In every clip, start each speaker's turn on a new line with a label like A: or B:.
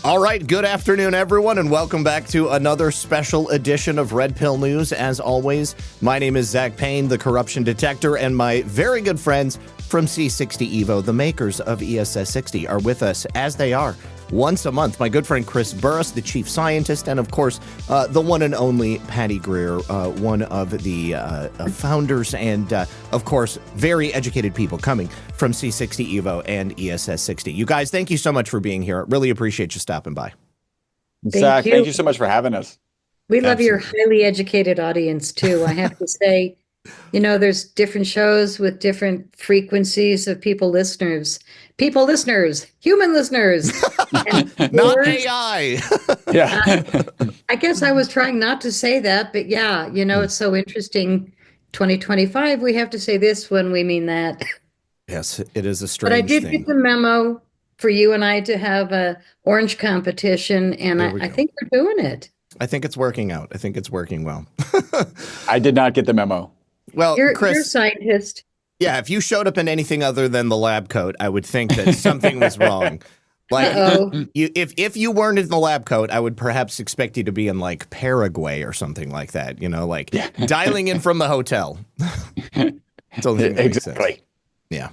A: All right, good afternoon, everyone, and welcome back to another special edition of Red Pill News. As always, my name is Zach Payne, the corruption detector, and my very good friends from C60 EVO, the makers of ESS60, are with us, as they are once a month. My good friend Chris Burres, the chief scientist, and of course, the one and only Patty Greer, one of the founders and, of course, very educated people coming from C60 EVO and ESS60. You guys, thank you so much for being here. Really appreciate you stopping by.
B: Zach, thank you so much for having us.
C: We love your highly educated audience, too. I have to say, you know, there's different shows with different frequencies of people listeners, human listeners.
A: Not AI.
B: Yeah.
C: I guess I was trying not to say that, but yeah, you know, it's so interesting. 2025, we have to say this when we mean that.
A: Yes, it is a strange
C: But I did
A: thing.
C: get the memo for you and I to have a orange competition, and I think we're doing it.
A: I think it's working out. I think it's working well.
B: I did not get the memo.
A: Well, Chris,
C: you're a scientist.
A: Yeah, if you showed up in anything other than the lab coat, I would think that something was wrong. Like, if you weren't in the lab coat, I would perhaps expect you to be in like Paraguay or something like that. You know, like dialing in from the hotel.
B: Exactly.
A: Yeah.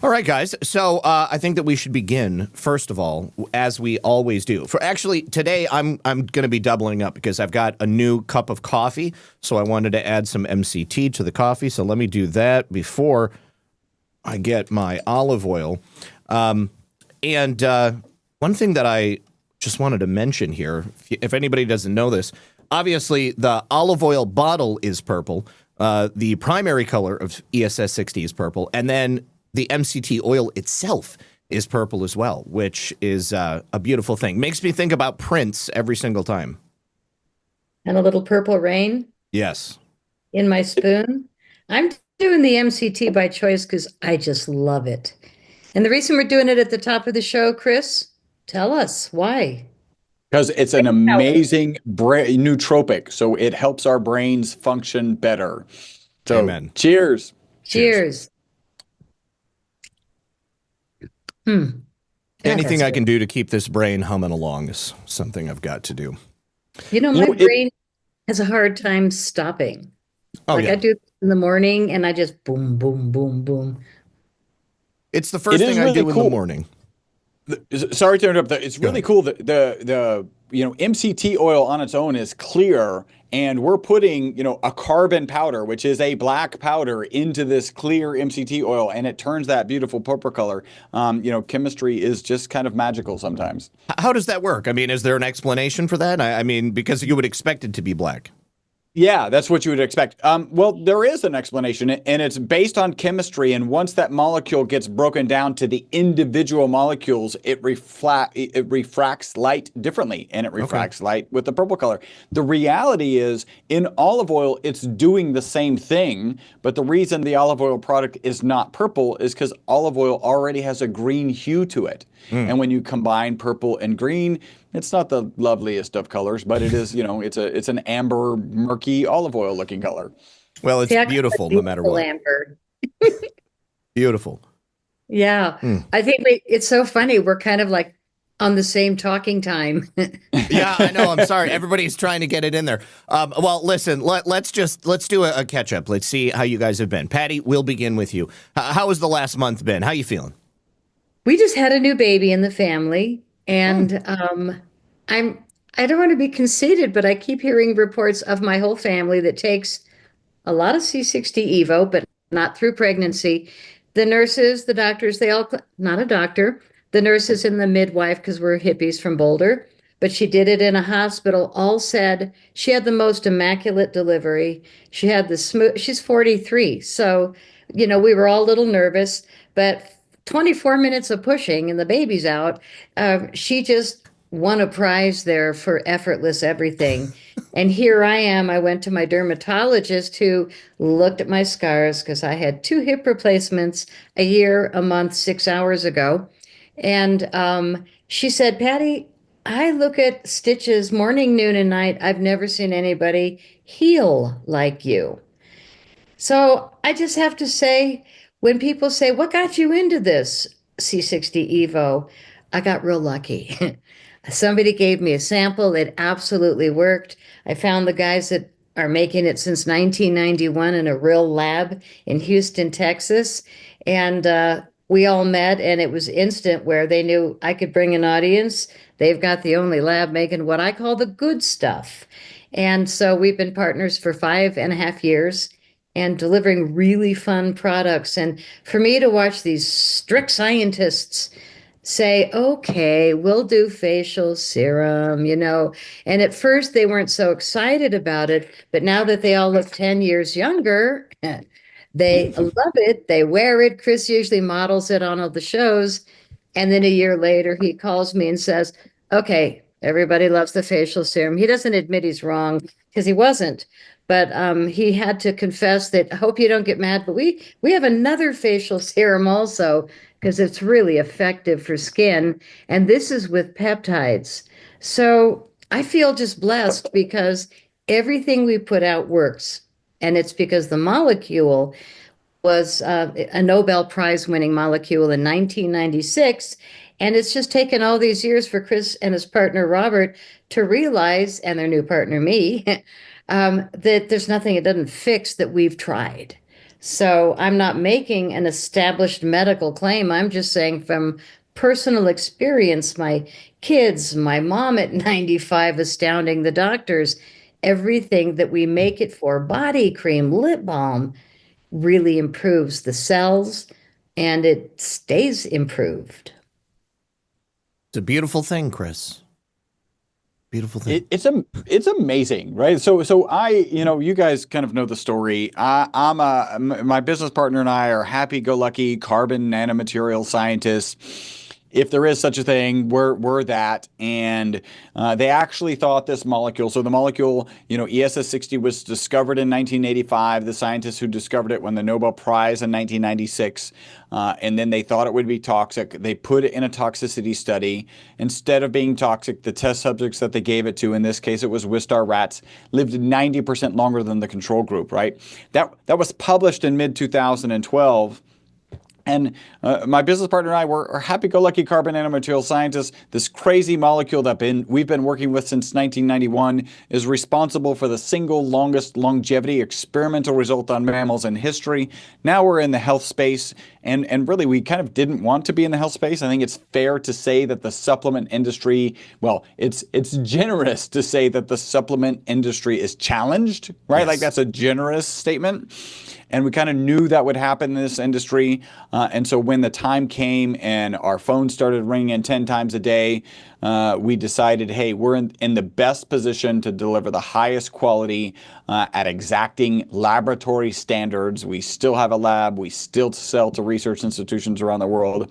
A: All right, guys. So I think that we should begin, first of all, as we always do. For actually, today I'm going to be doubling up because I've got a new cup of coffee. So I wanted to add some MCT to the coffee. So let me do that before I get my olive oil. And one thing that I just wanted to mention here, if anybody doesn't know this, obviously the olive oil bottle is purple. The primary color of ESS60 is purple, and then the MCT oil itself is purple as well, which is a beautiful thing. Makes me think about Prince every single time.
C: And a little purple rain.
A: Yes.
C: In my spoon. I'm doing the MCT by choice because I just love it. And the reason we're doing it at the top of the show, Chris, tell us why.
B: Because it's an amazing nootropic, so it helps our brains function better. So,
A: Amen.
C: Cheers.
A: Anything I can do to keep this brain humming along is something I've got to do.
C: You know, my brain has a hard time stopping. I do it in the morning, and I just boom, boom, boom, boom.
A: It's the first thing I do in the morning.
B: Sorry to interrupt. It's really cool that the MCT oil on its own is clear, and we're putting a carbon powder, which is a black powder, into this clear MCT oil, and it turns that beautiful purple color. Chemistry is just kind of magical sometimes.
A: How does that work? I mean, is there an explanation for that? I mean, because you would expect it to be black.
B: Yeah, that's what you would expect. Well, there is an explanation, and it's based on chemistry. And once that molecule gets broken down to the individual molecules, it refracts light differently, and it refracts light with the purple color. The reality is, in olive oil, it's doing the same thing, but the reason the olive oil product is not purple is because olive oil already has a green hue to it. And when you combine purple and green, it's not the loveliest of colors, but it is, it's an amber, murky olive oil looking color.
A: Well, it's beautiful no matter what.
C: Amber.
A: Beautiful.
C: Yeah. I think it's so funny. We're kind of like on the same talking time.
A: Yeah, I know. I'm sorry. Everybody's trying to get it in there. Well, listen, let's do a catch up. Let's see how you guys have been. Patty, we'll begin with you. How has the last month been? How you feeling?
C: We just had a new baby in the family, and I don't want to be conceited, but I keep hearing reports of my whole family that takes a lot of C60 EVO, but not through pregnancy. The nurses, the doctors, not a doctor, the nurses and the midwife, because we're hippies from Boulder, but she did it in a hospital, all said she had the most immaculate delivery. She had she's 43. So, we were all a little nervous, but 24 minutes of pushing and the baby's out. She just won a prize there for effortless everything. And here I am. I went to my dermatologist who looked at my scars because I had 2 hip replacements a year, a month, 6 hours ago. And she said, Patty, I look at stitches morning, noon, and night. I've never seen anybody heal like you. So I just have to say, when people say, what got you into this C60 EVO? I got real lucky. Somebody gave me a sample. It absolutely worked. I found the guys that are making it since 1991 in a real lab in Houston, Texas. And we all met, and it was instant where they knew I could bring an audience. They've got the only lab making what I call the good stuff. And so we've been partners for 5.5 years and delivering really fun products. And for me to watch these strict scientists say, okay, we'll do facial serum, And at first they weren't so excited about it, but now that they all look 10 years younger, they love it. They wear it. Chris usually models it on all the shows. And then a year later, he calls me and says, okay, everybody loves the facial serum. He doesn't admit he's wrong because he wasn't. But he had to confess that, I hope you don't get mad, but we have another facial serum also because it's really effective for skin. And this is with peptides. So I feel just blessed because everything we put out works. And it's because the molecule was a Nobel Prize winning molecule in 1996. And it's just taken all these years for Chris and his partner Robert to realize, and their new partner me, that there's nothing it doesn't fix that we've tried. So I'm not making an established medical claim. I'm just saying from personal experience, my kids, my mom at 95 astounding the doctors, everything that we make it for, body cream, lip balm, really improves the cells and it stays improved.
A: It's a beautiful thing, Chris. Beautiful thing.
B: It's amazing, right? So I, you guys kind of know the story. My business partner and I are happy-go-lucky carbon nanomaterial scientists. If there is such a thing, we're that. And they actually thought this molecule, so the molecule, ESS60 was discovered in 1985. The scientists who discovered it won the Nobel Prize in 1996. And then they thought it would be toxic. They put it in a toxicity study. Instead of being toxic, the test subjects that they gave it to, in this case it was Wistar rats, lived 90% longer than the control group, right? That was published in mid-2012. And my business partner and I were happy-go-lucky carbon nanomaterial scientists. This crazy molecule that we've been working with since 1991 is responsible for the single longest longevity experimental result on mammals in history. Now we're in the health space, and really we kind of didn't want to be in the health space. I think it's fair to say that the supplement industry, well, it's generous to say that the supplement industry is challenged, right? Yes. Like that's a generous statement. And we kind of knew that would happen in this industry. And so when the time came and our phone started ringing 10 times a day, we decided, hey, we're in the best position to deliver the highest quality at exacting laboratory standards. We still have a lab. We still sell to research institutions around the world.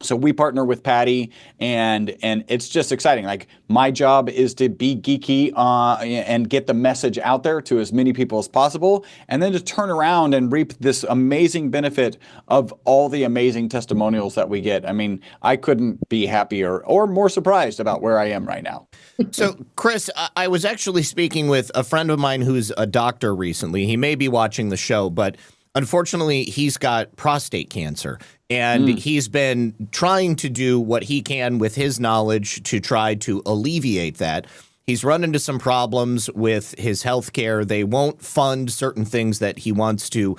B: So we partner with Patty, and it's just exciting. Like my job is to be geeky and get the message out there to as many people as possible, and then to turn around and reap this amazing benefit of all the amazing testimonials that we get. I mean, I couldn't be happier or more surprised about where I am right now.
A: So, Chris, I was actually speaking with a friend of mine who's a doctor recently. He may be watching the show, but unfortunately, he's got prostate cancer. And he's been trying to do what he can with his knowledge to try to alleviate that. He's run into some problems with his health care. They won't fund certain things that he wants to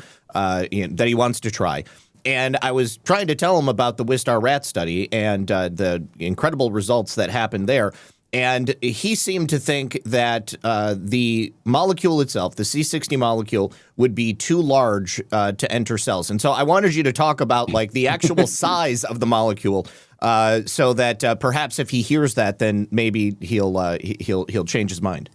A: try. And I was trying to tell him about the Wistar rat study and the incredible results that happened there. And he seemed to think that the molecule itself, the C60 molecule, would be too large to enter cells. And so I wanted you to talk about like the actual size of the molecule, so that perhaps if he hears that, then maybe he'll change his mind.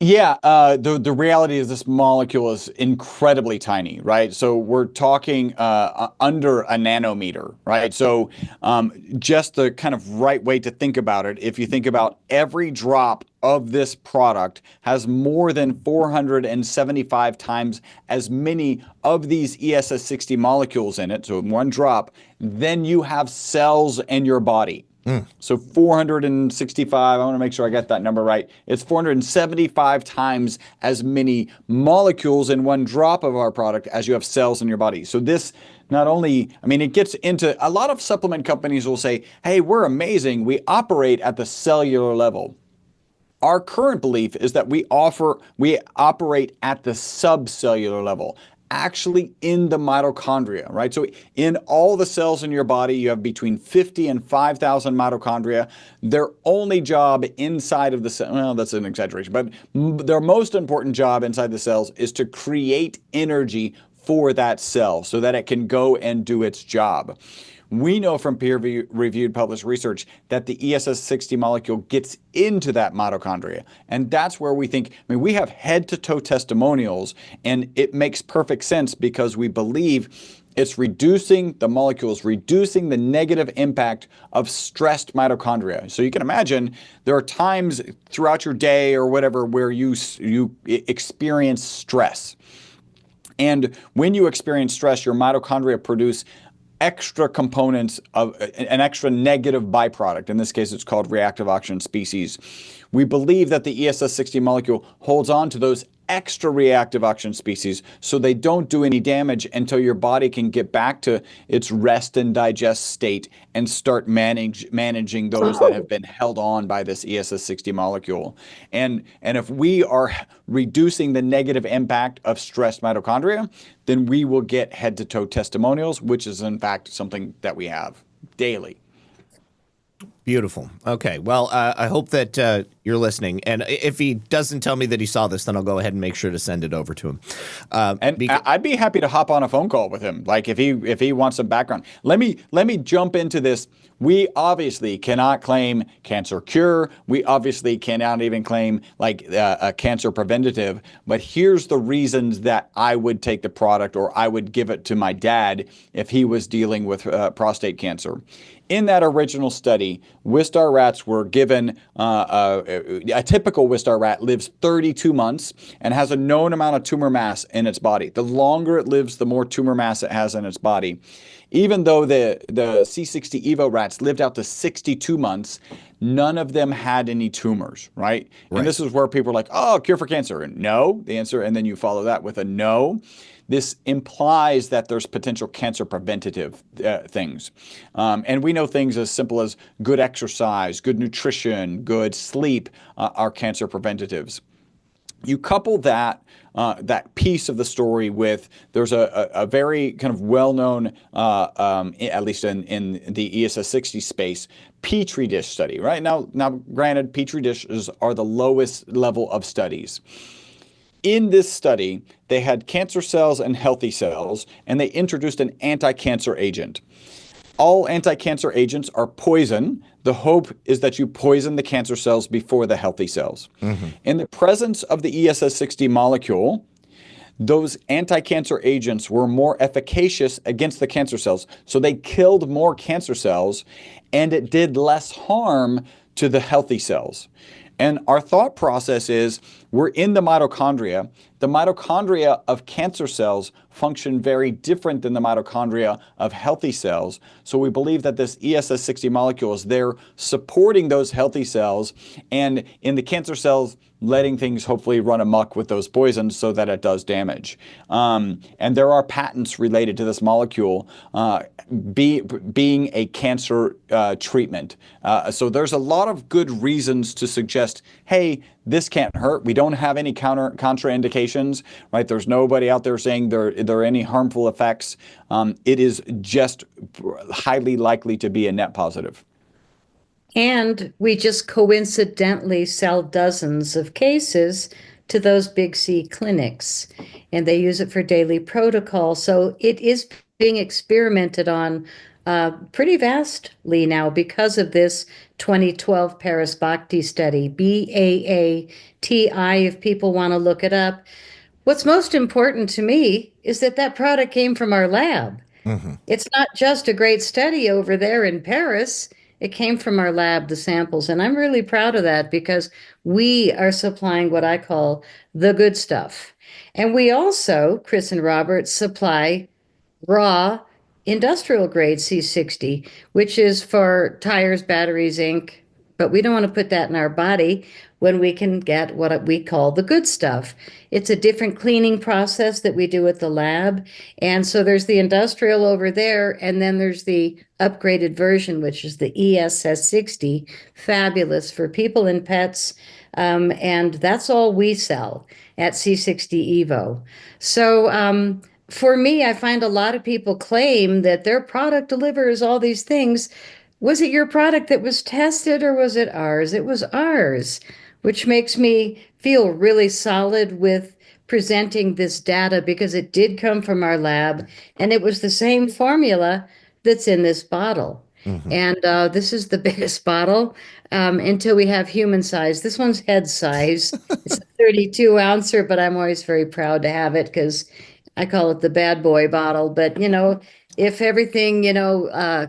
B: Yeah, the reality is this molecule is incredibly tiny, right? So we're talking under a nanometer, right? So just the kind of right way to think about it, if you think about every drop of this product has more than 475 times as many of these ESS60 molecules in it, so in one drop, then you have cells in your body. So 465, I want to make sure I got that number right. It's 475 times as many molecules in one drop of our product as you have cells in your body. So this not only, I mean, it gets into a lot of supplement companies will say, hey, we're amazing. We operate at the cellular level. Our current belief is that we operate at the subcellular level, actually in the mitochondria, right? So in all the cells in your body, you have between 50 and 5,000 mitochondria. Their only job inside of the cell, well, that's an exaggeration, but their most important job inside the cells is to create energy for that cell so that it can go and do its job. We know from peer-reviewed published research that the ESS60 molecule gets into that mitochondria. And that's where we think, I mean, we have head-to-toe testimonials, and it makes perfect sense because we believe it's reducing the molecules, reducing the negative impact of stressed mitochondria. So you can imagine there are times throughout your day or whatever where you experience stress. And when you experience stress, your mitochondria produce extra components of an extra negative byproduct. In this case, it's called reactive oxygen species. We believe that the ESS60 molecule holds on to those extra reactive oxygen species so they don't do any damage until your body can get back to its rest and digest state and start managing those that have been held on by this ESS60 molecule. And if we are reducing the negative impact of stressed mitochondria, then we will get head-to-toe testimonials, which is in fact something that we have daily.
A: Beautiful. Okay. Well, I hope that you're listening. And if he doesn't tell me that he saw this, then I'll go ahead and make sure to send it over to him.
B: I'd be happy to hop on a phone call with him. Like if he wants some background. Let me jump into this. We obviously cannot claim cancer cure. We obviously cannot even claim like a cancer preventative. But here's the reasons that I would take the product or I would give it to my dad if he was dealing with prostate cancer. In that original study, Wistar rats were given, a typical Wistar rat lives 32 months and has a known amount of tumor mass in its body. The longer it lives, the more tumor mass it has in its body. Even though the C60 EVO rats lived out to 62 months, none of them had any tumors, right? And this is where people are like, oh, cure for cancer. And no, the answer, and then you follow that with a no. This implies that there's potential cancer preventative things. And we know things as simple as good exercise, good nutrition, good sleep are cancer preventatives. You couple that piece of the story with there's a very kind of well-known, at least in the ESS60 space, Petri dish study, right? Now, granted, Petri dishes are the lowest level of studies. In this study, they had cancer cells and healthy cells, and they introduced an anti-cancer agent. All anti-cancer agents are poison. The hope is that you poison the cancer cells before the healthy cells. Mm-hmm. In the presence of the ESS60 molecule, those anti-cancer agents were more efficacious against the cancer cells. So they killed more cancer cells, and it did less harm to the healthy cells. And our thought process is we're in the mitochondria. The mitochondria of cancer cells function very different than the mitochondria of healthy cells. So we believe that this ESS60 molecule is there supporting those healthy cells and in the cancer cells letting things hopefully run amok with those poisons so that it does damage. And there are patents related to this molecule being a cancer treatment. So there's a lot of good reasons to suggest, hey, this can't hurt. We don't have any contraindications, right? There's nobody out there saying there are any harmful effects. It is just highly likely to be a net positive.
C: And we just coincidentally sell dozens of cases to those big C clinics, and they use it for daily protocol. So it is being experimented on pretty vastly now because of this 2012 Paris Bhakti study, BAATI, if people want to look it up. What's most important to me is that product came from our lab. Mm-hmm. It's not just a great study over there in Paris. It came from our lab, the samples, and I'm really proud of that because we are supplying what I call the good stuff. And we also, Chris and Robert, supply raw industrial grade C60, which is for tires, batteries, ink, but we don't want to put that in our body when we can get what we call the good stuff. It's a different cleaning process that we do at the lab. And so there's the industrial over there, and then there's the upgraded version, which is the ESS60, fabulous for people and pets. And that's all we sell at C60 EVO. So for me, I find a lot of people claim that their product delivers all these things. Was it your product that was tested or was it ours? It was ours, which makes me feel really solid with presenting this data because it did come from our lab and it was the same formula that's in this bottle. And this is the biggest bottle until we have human size. This one's head size. It's a 32 ouncer, but I'm always very proud to have it because I call it the bad boy bottle. But, if everything,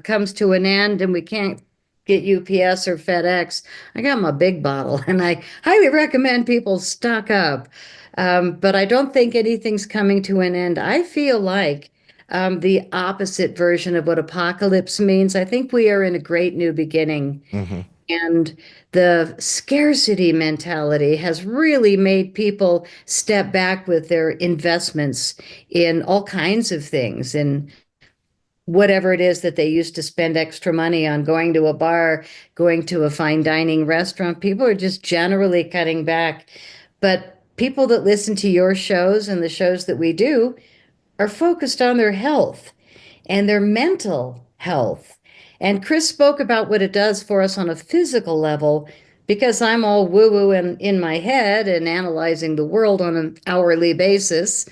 C: comes to an end and we can't get UPS or FedEx, I got my big bottle and I highly recommend people stock up. But I don't think anything's coming to an end. I feel like the opposite version of what apocalypse means. I think we are in a great new beginning. And the scarcity mentality has really made people step back with their investments in all kinds of things, in whatever it is that they used to spend extra money on, going to a bar, going to a fine dining restaurant. People are just generally cutting back. But people that listen to your shows and the shows that we do are focused on their health and their mental health. And Chris spoke about what it does for us on a physical level because I'm all woo-woo in my head and analyzing the world on an hourly basis.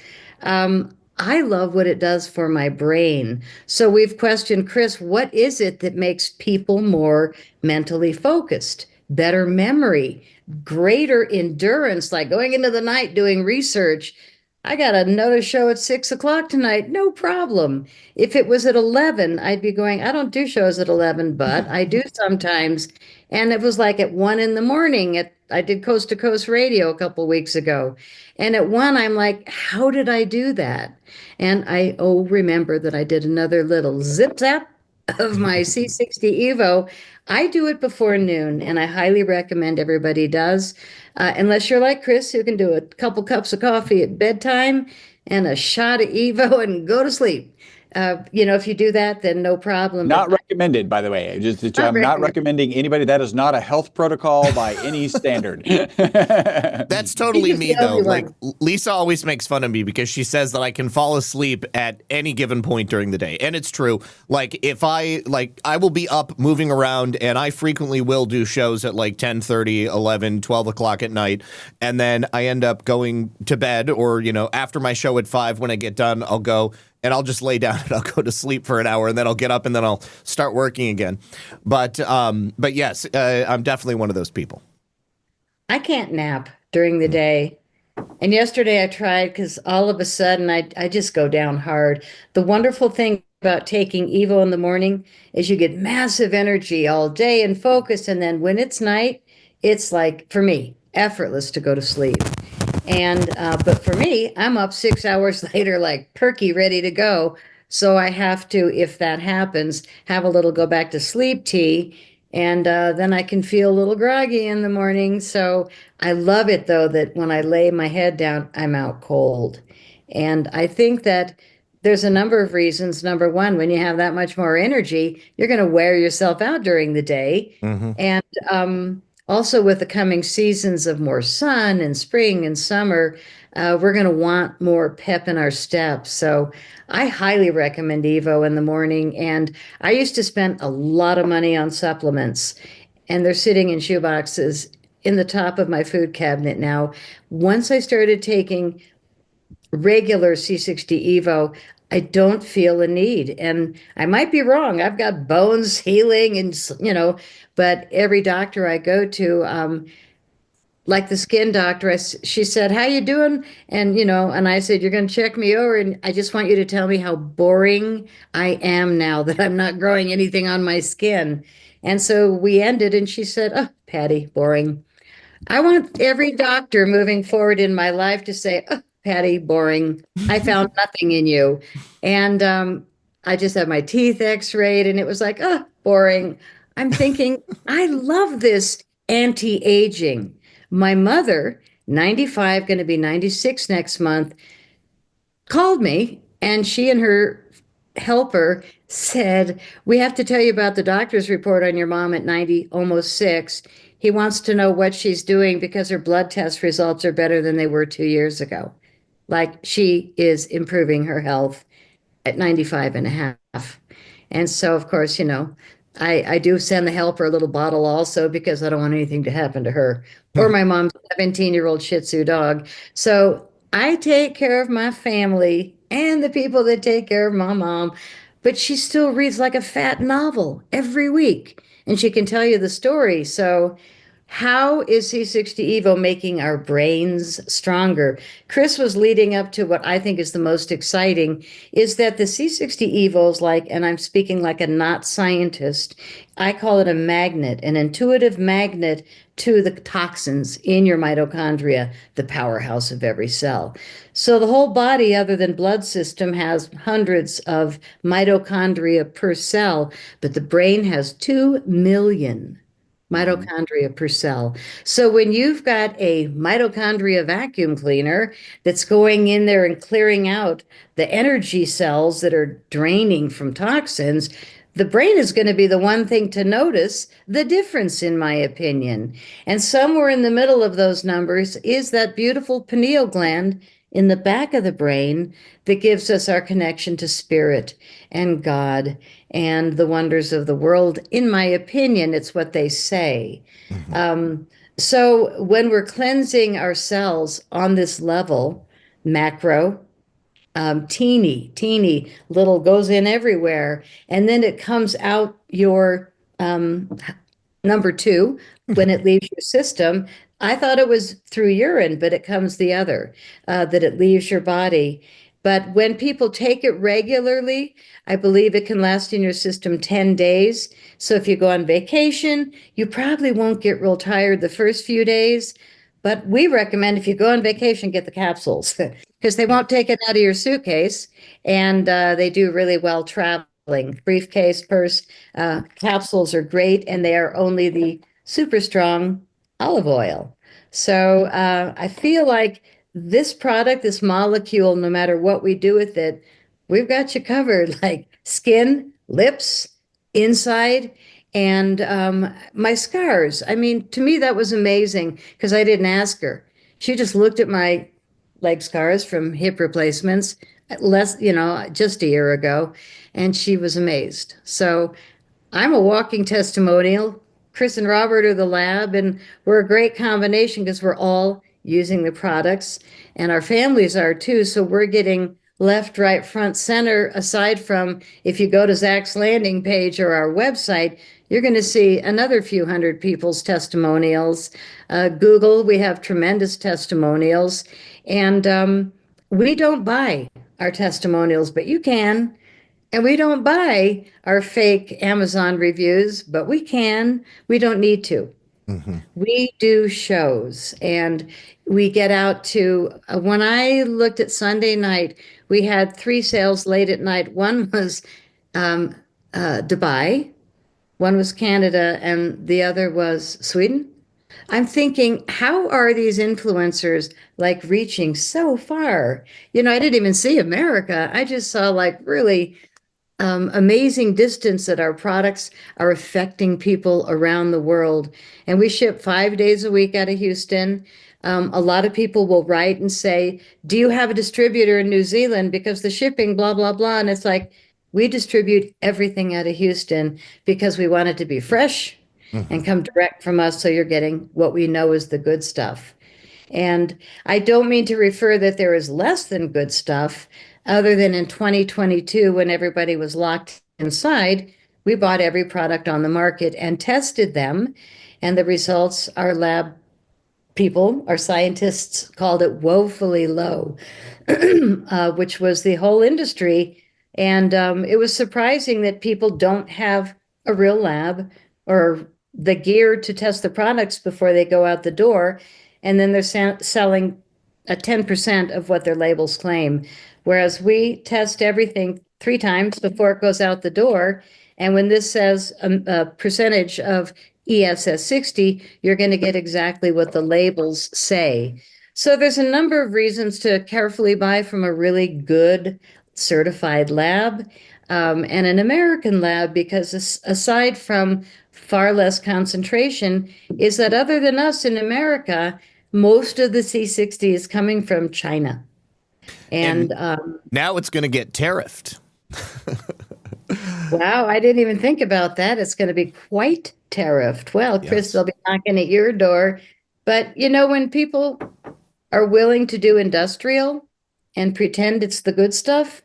C: I love what it does for my brain. So we've questioned, Chris, what is it that makes people more mentally focused, better memory, greater endurance, like going into the night doing research? I got another show at 6 o'clock tonight. No problem. If it was at 11, I'd be going, I don't do shows at 11, but I do sometimes. And it was like at 1 in the morning. I did Coast to Coast Radio a couple weeks ago. And at 1, I'm like, how did I do that? And I remember that I did another little zip zap of my C60 EVO. I do it before noon, and I highly recommend everybody does. Unless you're like Chris, who can do a couple cups of coffee at bedtime and a shot of EVO and go to sleep. If you do that, then no problem.
B: Not recommended, by the way. I'm not recommending anybody. That is not a health protocol by any standard.
A: That's totally me, though. Like, Lisa always makes fun of me because she says that I can fall asleep at any given point during the day. And it's true. Like, I will be up moving around, and I frequently will do shows at like 10:30, 11, 12 o'clock at night. And then I end up going to bed, or, after my show at 5, when I get done, I'll go and I'll just lay down and I'll go to sleep for an hour, and then I'll get up and then I'll start working again. But yes, I'm definitely one of those people.
C: I can't nap during the day. And yesterday I tried because all of a sudden I just go down hard. The wonderful thing about taking EVO in the morning is you get massive energy all day and focus. And then when it's night, it's like, for me, effortless to go to sleep. And but for me, I'm up 6 hours later, like perky, ready to go. So I have to, if that happens, have a little go back to sleep tea, and then I can feel a little groggy in the morning. So I love it, though, that when I lay my head down, I'm out cold. And I think that there's a number of reasons. Number one, when you have that much more energy, you're going to wear yourself out during the day. And also, with the coming seasons of more sun and spring and summer, we're going to want more pep in our steps. So I highly recommend EVO in the morning. And I used to spend a lot of money on supplements, and they're sitting in shoe boxes in the top of my food cabinet now. Once I started taking regular C60 EVO, I don't feel a need. And I might be wrong. I've got bones healing and, but every doctor I go to, like the skin doctor, she said, how you doing? And, and I said, you're going to check me over. And I just want you to tell me how boring I am now that I'm not growing anything on my skin. And so we ended, and she said, oh, Patty, boring. I want every doctor moving forward in my life to say, oh, Patty, boring. I found nothing in you. And I just had my teeth x-rayed, and it was like, oh, boring. I'm thinking, I love this anti-aging. My mother, 95, going to be 96 next month, called me, and she and her helper said, "We have to tell you about the doctor's report on your mom at 90, almost 6. He wants to know what she's doing because her blood test results are better than they were 2 years ago. Like, she is improving her health at 95 and a half." And so, of course, I do send the helper a little bottle also because I don't want anything to happen to her or my mom's 17-year-old Shih Tzu dog. So I take care of my family and the people that take care of my mom, but she still reads like a fat novel every week and she can tell you the story. So how is C60 Evo making our brains stronger? Chris was leading up to what I think is the most exciting is that the C60 Evo is like, and I'm speaking like a not scientist, I call it a magnet, an intuitive magnet to the toxins in your mitochondria, the powerhouse of every cell. So the whole body, other than blood system, has hundreds of mitochondria per cell, but the brain has 2 million mitochondria per cell. So when you've got a mitochondria vacuum cleaner that's going in there and clearing out the energy cells that are draining from toxins, the brain is going to be the one thing to notice the difference, in my opinion. And somewhere in the middle of those numbers is that beautiful pineal gland in the back of the brain that gives us our connection to spirit and God and the wonders of the world. In my opinion, it's what they say. So when we're cleansing our cells on this level, macro, teeny little goes in everywhere, and then it comes out your number 2 when it leaves your system. I thought it was through urine, but it comes the other, that it leaves your body. But when people take it regularly, I believe it can last in your system 10 days. So if you go on vacation, you probably won't get real tired the first few days. But we recommend if you go on vacation, get the capsules because they won't take it out of your suitcase. And they do really well traveling. Briefcase, purse, capsules are great, and they are only the super strong olive oil. So I feel like this product, this molecule, no matter what we do with it, we've got you covered, like skin, lips, inside, and my scars. I mean, to me, that was amazing because I didn't ask her. She just looked at my leg scars from hip replacements just a year ago, and she was amazed. So I'm a walking testimonial. Chris and Robert are the lab, and we're a great combination because we're all using the products, and our families are too. So we're getting left, right, front, center. Aside from if you go to Zach's landing page or our website, you're going to see another few hundred people's testimonials. Google, we have tremendous testimonials, and we don't buy our testimonials, but you can. And we don't buy our fake Amazon reviews, but we can. We don't need to. We do shows and we get out to, when I looked at Sunday night, we had 3 sales late at night. One was Dubai, one was Canada, and the other was Sweden. I'm thinking, how are these influencers like reaching so far? I didn't even see America. I just saw like really amazing distance that our products are affecting people around the world. And we ship 5 days a week out of Houston. A lot of people will write and say, "Do you have a distributor in New Zealand? Because the shipping, blah, blah, blah." And it's like, we distribute everything out of Houston because we want it to be fresh and come direct from us. So you're getting what we know is the good stuff. And I don't mean to refer that there is less than good stuff, other than in 2022, when everybody was locked inside, we bought every product on the market and tested them. And the results, our lab people, our scientists called it woefully low, which was the whole industry. And it was surprising that people don't have a real lab or the gear to test the products before they go out the door. And then they're selling at 10% of what their labels claim. Whereas we test everything 3 times before it goes out the door. And when this says a percentage of ESS60, you're going to get exactly what the labels say. So there's a number of reasons to carefully buy from a really good certified lab, and an American lab, because aside from far less concentration, is that other than us in America, most of the C60 is coming from China. And
A: now it's going to get tariffed.
C: wow, I didn't even think about that. It's going to be quite tariffed. Well, Chris,
A: Yes.
C: they'll be knocking at your door. But when people are willing to do industrial and pretend it's the good stuff,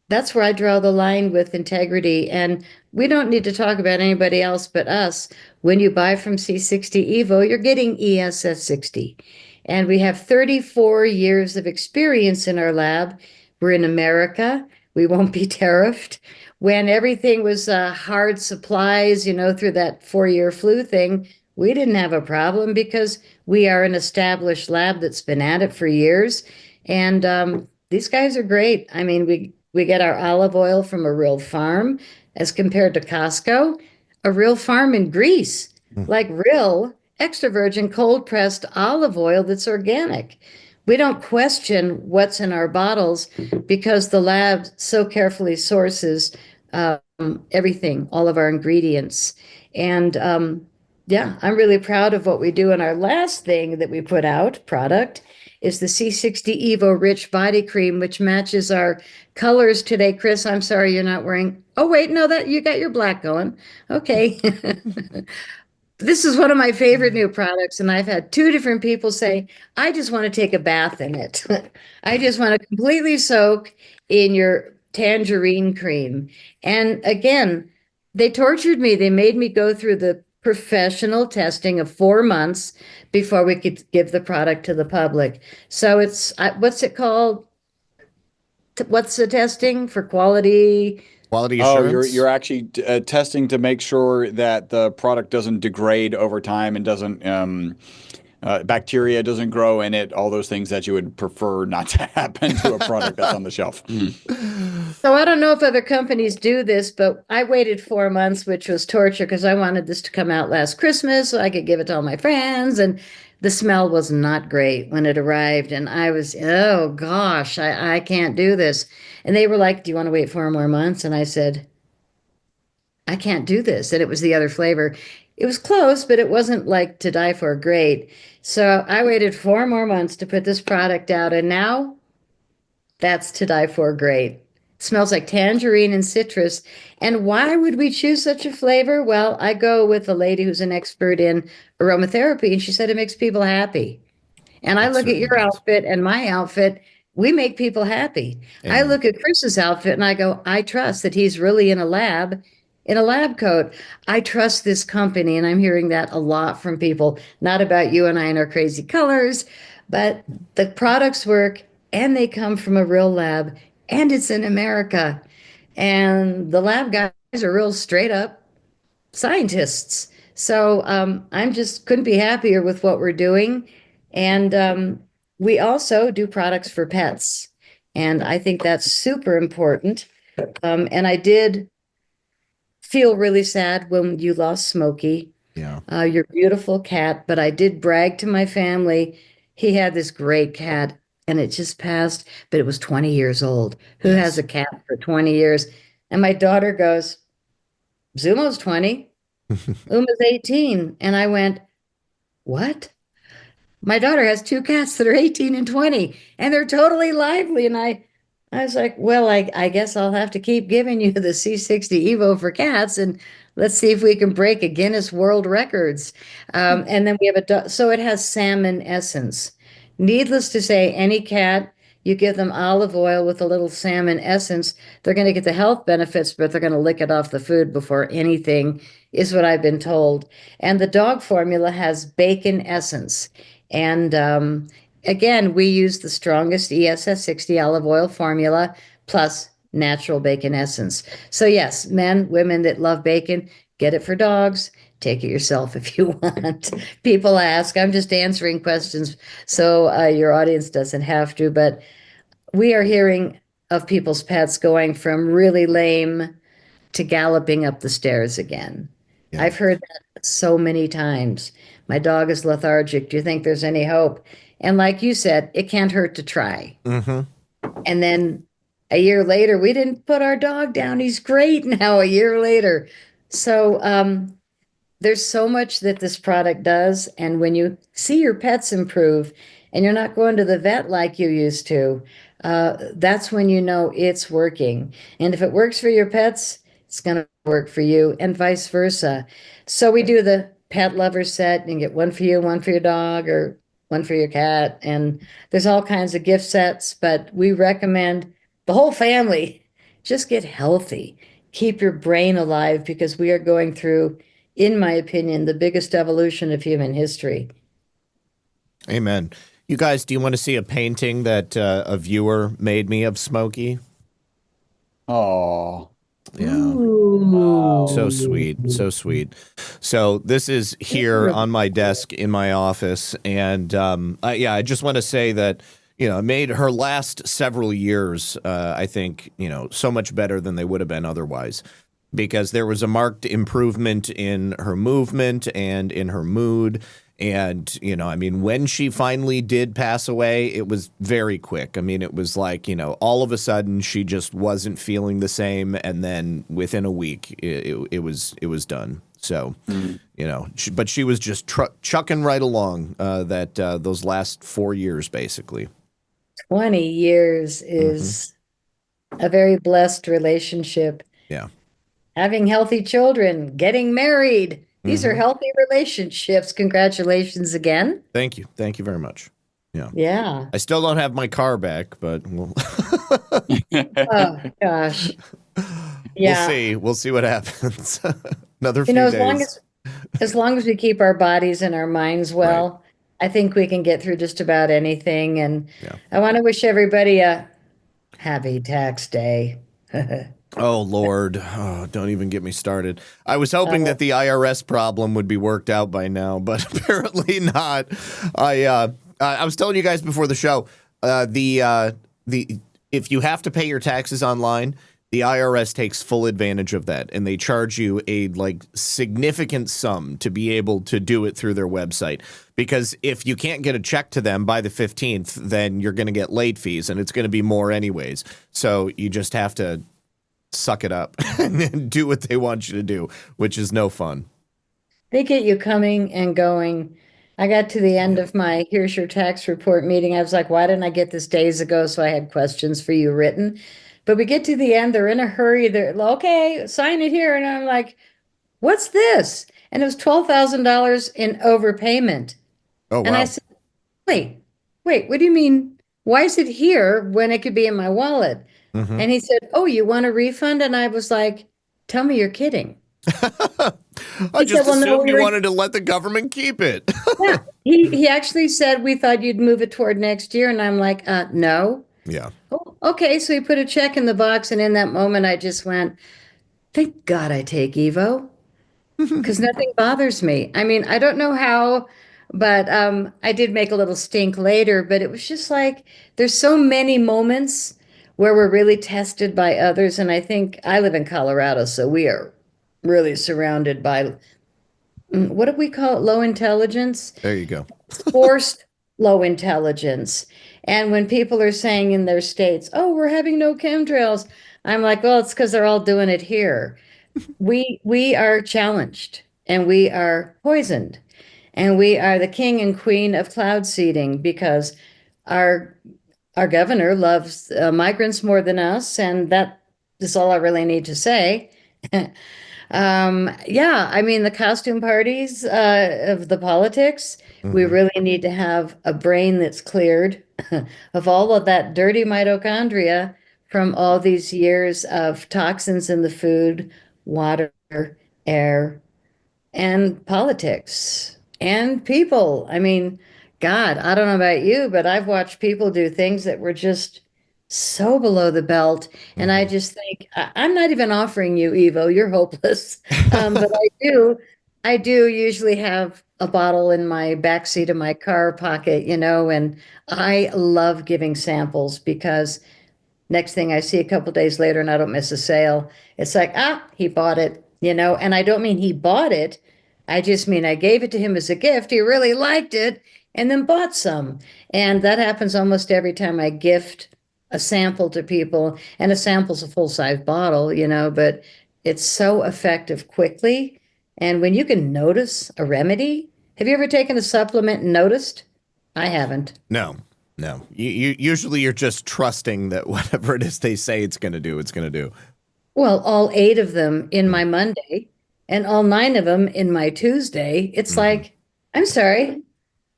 C: that's where I draw the line with integrity. And we don't need to talk about anybody else but us. When you buy from C60 EVO, you're getting ESS60. And we have 34 years of experience in our lab. We're in America. We won't be tariffed. When everything was hard supplies, through that 4-year flu thing, we didn't have a problem because we are an established lab that's been at it for years. And these guys are great. I mean, we get our olive oil from a real farm as compared to Costco, a real farm in Greece, like real extra virgin cold pressed olive oil that's organic. We don't question what's in our bottles because the lab so carefully sources everything, all of our ingredients. And yeah, I'm really proud of what we do. And our last thing that we put out, product, is the C60 EVO Rich Body Cream, which matches our colors today. Chris, I'm sorry you're not wearing. Oh, wait, no, that you got your black going. Okay. This is one of my favorite new products, and I've had 2 different people say, I just want to take a bath in it. I just want to completely soak in your tangerine cream. And again, they tortured me. They made me go through the professional testing of 4 months before we could give the product to the public. So it's, what's it called? What's the testing for quality?
A: Quality
B: Oh,
A: assurance.
B: you're actually testing to make sure that the product doesn't degrade over time and doesn't bacteria doesn't grow in it. All those things that you would prefer not to happen to a product that's on the shelf.
C: So I don't know if other companies do this, but I waited 4 months, which was torture because I wanted this to come out last Christmas so I could give it to all my friends. And the smell was not great when it arrived. And I was, oh gosh, I can't do this. And they were like, do you want to wait 4 more months? And I said, I can't do this. And it was the other flavor. It was close, but it wasn't like to die for great. So I waited 4 more months to put this product out. And now that's to die for great. Smells like tangerine and citrus. And why would we choose such a flavor? Well, I go with a lady who's an expert in aromatherapy, and she said it makes people happy. And I
A: It
C: look at
A: certainly
C: your
A: does.
C: outfit and my outfit, we make people happy. I
A: Amen.
C: look at Chris's outfit and I go, I trust that he's really in a lab coat. I trust this company. And I'm hearing that a lot from people, not about you and I and our crazy colors, but the products work and they come from a real lab and it's in America. And the lab guys are real straight up scientists. So I'm just couldn't be happier with what we're doing. And we also do products for pets. And I think that's super important. And I did feel really sad when you lost Smokey,
A: Yeah.
C: your beautiful cat. But I did brag to my family. He had this great cat and it just passed, but it was 20 years old. Who has
A: Yes.
C: a cat for 20 years? And my daughter goes, Zumo's 20. Uma's 18. And I went, what? My daughter has 2 cats that are 18 and 20, and they're totally lively. And I was like, well, I guess I'll have to keep giving you the C60 Evo for cats, and let's see if we can break a Guinness World Records. And then we have so it has salmon essence. Needless to say, any cat, you give them olive oil with a little salmon essence, they're going to get the health benefits, but they're going to lick it off the food before anything, is what I've been told. And the dog formula has bacon essence. And again, we use the strongest ESS60 olive oil formula plus natural bacon essence. So, yes, men, women that love bacon, get it for dogs. Take it yourself if you want. People ask. I'm just answering questions so your audience doesn't have to. But we are hearing of people's pets going from really lame to galloping up the stairs again.
A: Yeah.
C: I've heard that so many times. My dog is lethargic. Do you think there's any hope? And like you said, it can't hurt to try.
A: Mm-hmm.
C: And then a year later, we didn't put our dog down. He's great now, a year later. So there's so much that this product does. And when you see your pets improve and you're not going to the vet like you used to, that's when you know it's working. And if it works for your pets, it's going to work for you and vice versa. So we do the pet lover set. You can get one for you, one for your dog, or one for your cat. And there's all kinds of gift sets, but we recommend the whole family just get healthy, keep your brain alive because we are going through, in my opinion, the biggest evolution of human history.
A: Amen. You guys, do you want to see a painting that a viewer made me of Smokey?
B: Oh,
A: Yeah.
C: Ooh.
A: So sweet. So sweet. So this is here on my desk in my office. And I just want to say that, it made her last several years, I think, so much better than they would have been otherwise. Because there was a marked improvement in her movement and in her mood. And, when she finally did pass away, it was very quick. It was like, all of a sudden she just wasn't feeling the same. And then within a week, it was done. So, but she was just chucking right along those last 4 years, basically.
C: 20 years is a very blessed relationship.
A: Yeah.
C: Having healthy children, getting married. These are healthy relationships. Congratulations again.
A: Thank you. Thank you very much. Yeah.
C: Yeah.
A: I still don't have my car back, but we'll
C: Oh, gosh. Yeah.
A: we'll see. We'll see what happens. Another few days.
C: As long as we keep our bodies and our minds well, I think we can get through just about anything. And I want to wish everybody a happy tax day.
A: Oh, Lord. Oh, don't even get me started. I was hoping that the IRS problem would be worked out by now, but apparently not. I was telling you guys before the show, if you have to pay your taxes online, the IRS takes full advantage of that, and they charge you a significant sum to be able to do it through their website. Because if you can't get a check to them by the 15th, then you're going to get late fees, and it's going to be more anyways. So you just have to suck it up and do what they want you to do, which is no fun.
C: They get you coming and going. I got to the end of my here's your tax report meeting. I was like, why didn't I get this days ago? So I had questions for you written. But we get to the end, they're in a hurry. They're okay, sign it here. And I'm like, what's this? And it was $12,000 in overpayment.
A: Oh, wow.
C: And I said, wait, what do you mean? Why is it here when it could be in my wallet? And he said, oh, you want a refund? And I was like, tell me you're kidding.
A: I just assumed you wanted to let the government keep it.
C: Yeah, he actually said, we thought you'd move it toward next year. And I'm like, no.
A: Yeah.
C: Oh, okay. So he put a check in the box. And in that moment, I just went, thank God I take Evo because nothing bothers me. I don't know how, but I did make a little stink later. But it was just like there's so many moments where we're really tested by others. And I think I live in Colorado, so we are really surrounded by, what do we call it? Low intelligence?
A: There you go.
C: Forced low intelligence. And when people are saying in their states, oh, we're having no chemtrails, I'm like, well, it's because they're all doing it here. We are challenged and we are poisoned. And we are the king and queen of cloud seeding because our governor loves migrants more than us, and that is all I really need to say. The costume parties of the politics, we really need to have a brain that's cleared of all of that dirty mitochondria from all these years of toxins in the food, water, air, and politics and people. God, I don't know about you, but I've watched people do things that were just so below the belt. And I just think, I'm not even offering you Evo, you're hopeless. But I do usually have a bottle in my backseat of my car pocket, and I love giving samples because Next thing I see a couple days later and I don't miss a sale. It's like, he bought it, and I don't mean he bought it. I just mean I gave it to him as a gift. He really liked it and then bought some. And that happens almost every time I gift a sample to people. And a sample's a full-size bottle, but it's so effective quickly. And when you can notice a remedy, have you ever taken a supplement and noticed? I haven't.
A: No, no. Usually you're just trusting that whatever it is they say it's going to do, it's going to do.
C: Well, all 8 of them in my Monday and all 9 of them in my Tuesday. It's like, I'm sorry,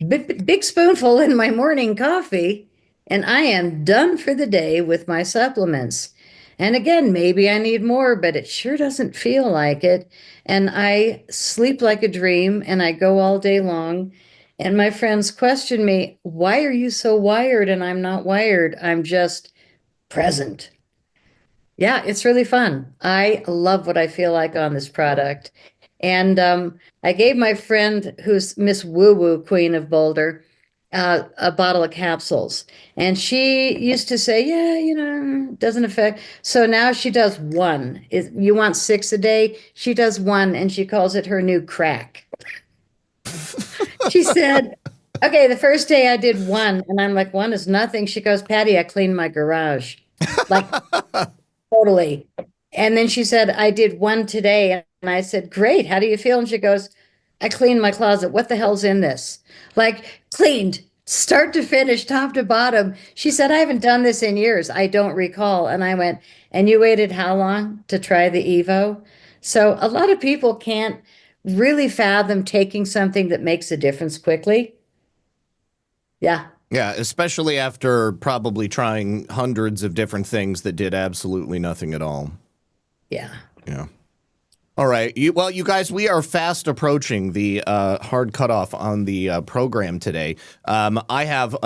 C: big spoonful in my morning coffee, and I am done for the day with my supplements. And again, maybe I need more, but it sure doesn't feel like it. And I sleep like a dream and I go all day long. And my friends question me, why are you so wired? And I'm not wired. I'm just present. Yeah, it's really fun. I love what I feel like on this product. And I gave my friend, who's Miss Woo Woo Queen of Boulder, a bottle of capsules. And she used to say, yeah, it doesn't affect. So now she does one. You want 6 a day? She does one, and she calls it her new crack. She said, okay, the first day I did one, and I'm like, one is nothing. She goes, Patty, I cleaned my garage. Like, totally. And then she said, I did one today. And I said, great. How do you feel? And she goes, I cleaned my closet. What the hell's in this? Like, cleaned, start to finish, top to bottom. She said, I haven't done this in years. I don't recall. And I went, and you waited how long to try the Evo? So a lot of people can't really fathom taking something that makes a difference quickly. Yeah.
A: Yeah, especially after probably trying hundreds of different things that did absolutely nothing at all.
C: Yeah.
A: Yeah. All right. You guys, we are fast approaching the hard cutoff on the program today. I have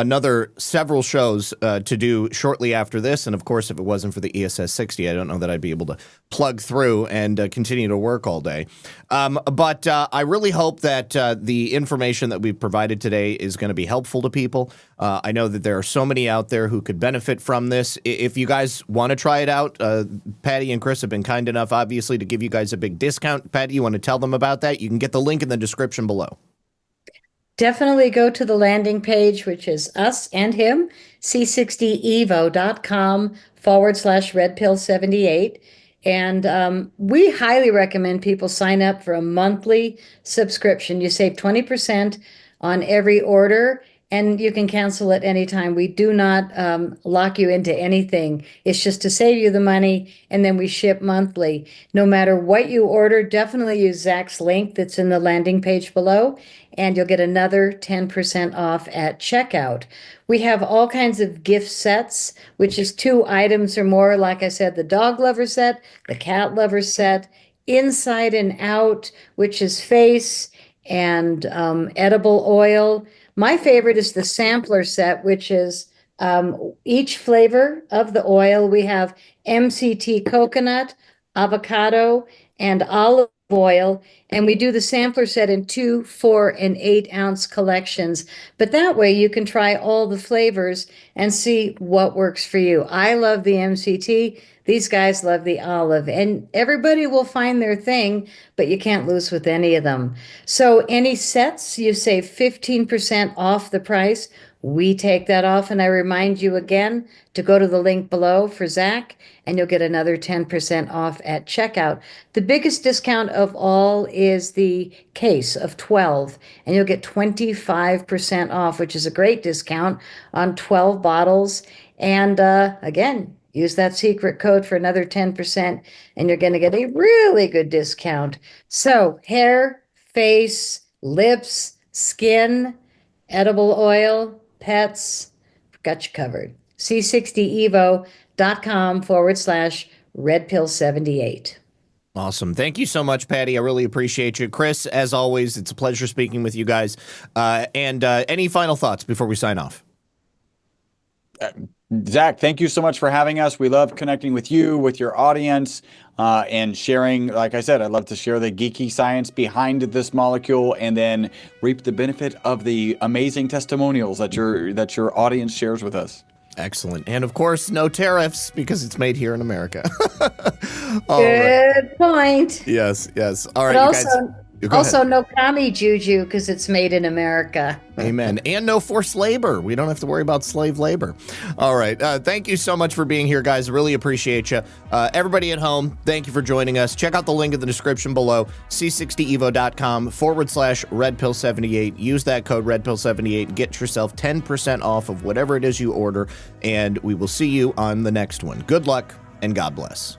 A: several shows to do shortly after this. And of course, if it wasn't for the ESS 60, I don't know that I'd be able to plug through and continue to work all day. But I really hope that the information that we've provided today is going to be helpful to people. I know that there are so many out there who could benefit from this. If you guys want to try it out, Patty and Chris have been kind enough, obviously, to give you guys a big discount. Patty, you want to tell them about that? You can get the link in the description below.
C: Definitely go to the landing page, which is us and him, c60evo.com/redpill78. And we highly recommend people sign up for a monthly subscription. You save 20% on every order, and you can cancel at any time. We do not lock you into anything. It's just to save you the money, and then we ship monthly. No matter what you order, definitely use Zach's link that's in the landing page below, and you'll get another 10% off at checkout. We have all kinds of gift sets, which is 2 items or more. Like I said, the dog lover set, the cat lover set, inside and out, which is face and edible oil. My favorite is the sampler set, which is each flavor of the oil. We have MCT coconut, avocado, and olive oil, and we do the sampler set in 2, 4, and 8-ounce collections. But that way you can try all the flavors and see what works for you. I love the MCT. These guys love the olive, and everybody will find their thing, but you can't lose with any of them. So any sets, you save 15% off the price. We take that off, and I remind you again to go to the link below for Zach, and you'll get another 10% off at checkout. The biggest discount of all is the case of 12, and you'll get 25% off, which is a great discount on 12 bottles. And again, use that secret code for another 10%, and you're going to get a really good discount. So hair, face, lips, skin, edible oil, pets, got you covered. c60evo.com/redpill78.
A: Awesome. Thank you so much, Patty. I really appreciate you. Chris, as always, it's a pleasure speaking with you guys. And any final thoughts before we sign off?
B: Zach, thank you so much for having us. We love connecting with you, with your audience, and sharing. Like I said, I'd love to share the geeky science behind this molecule and then reap the benefit of the amazing testimonials that your audience shares with us.
A: Excellent. And of course, no tariffs because it's made here in America. All
C: Good
A: right.
C: point.
A: Yes, yes. All right,
C: But
A: you
C: also,
A: guys. Go
C: also
A: ahead.
C: no commie juju because it's made in America.
A: Amen. And no forced labor. We don't have to worry about slave labor. All right. Thank you so much for being here, guys. Really appreciate you. Everybody at home, thank you for joining us. Check out the link in the description below, c60evo.com/redpill78. Use that code redpill78. Get yourself 10% off of whatever it is you order, and we will see you on the next one. Good luck and God bless.